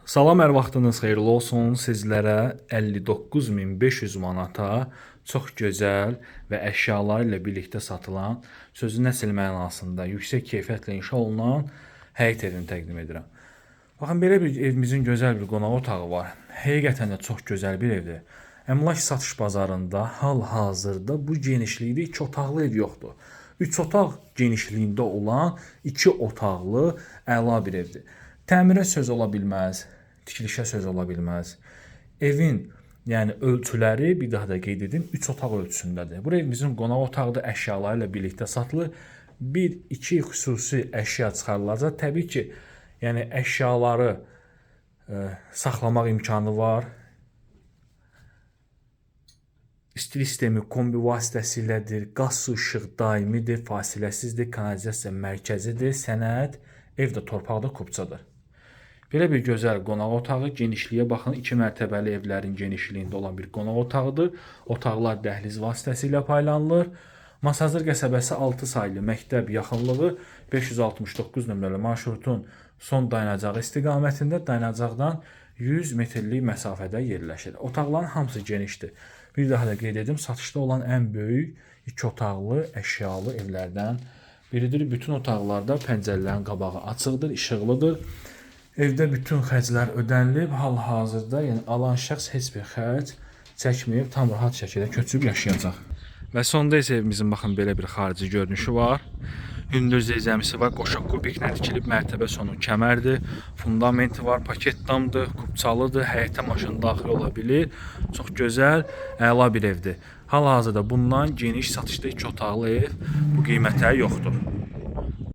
Salam, hər vaxtınız xeyirli olsun. Sizlərə 59.500 manata çox gözəl və əşyaları ilə birlikdə satılan, sözün əsl mənasında yüksək keyfiyyətlə inşa olunan həyət evini təqdim edirəm. Baxın, belə bir evimizin gözəl bir qonaq otağı var. Həqiqətən də çox gözəl bir evdir. Əmlak satış bazarında hal-hazırda bu genişlikdə 2 otaqlı ev yoxdur. 3 otaq genişliyində olan 2 otaqlı əla bir evdir. Təmirə söz ola bilməz, tikilişə söz ola bilməz. Evin, yəni ölçüləri, bir daha da qeyd edim, 3 otaq ölçüsündədir. Bu evimizin qonaq otağıdır, əşyaları ilə birlikdə satılır. 1-2 xüsusi əşya çıxarılacaq. Təbii ki, yəni əşyaları saxlamaq imkanı var. İstilik sistemi kombi vasitəsilədir, qaz su işıq daimidir, fasiləsizdir, kanalizasiya mərkəzidir, sənəd, ev də torpaqda kubçadır. Belə bir gözəl qonaq otağı, genişliyə baxın, 2 mərtəbəli evlərin genişliyində olan bir qonaq otağıdır. Otaqlar dəhliz vasitəsilə paylanılır. Masazır qəsəbəsi 6 saylı məktəb yaxınlığı 569 nömrəli marşrutun son dayanacağı istiqamətində dayanacaqdan 100 metrlik məsafədə yerləşir. Otaqların hamısı genişdir. Bir daha da qeyd edim, satışda olan ən böyük 2 otaqlı əşyalı evlərdən biridir. Bütün otaqlarda pəncərələrin qabağı açıqdır, işıqlıdır. Evdə bütün xərclər ödənilib, hal-hazırda yəni alan şəxs heç bir xərc çəkməyib, tam rahat şəkildə köçüb yaşayacaq. Və sonda isə evimizin baxın belə bir xarici görünüşü var. Hündür zəmisi var, qoşa kubiklə tikilib, mərtəbə sonu kəmərdir, fundamenti var, paket damdır, kubçalıdır, həyətə maşın daxil ola bilir. Çox gözəl, əla bir evdir. Hal-hazırda bundan geniş satışda 2 otaqlı ev bu qiymətə yoxdur.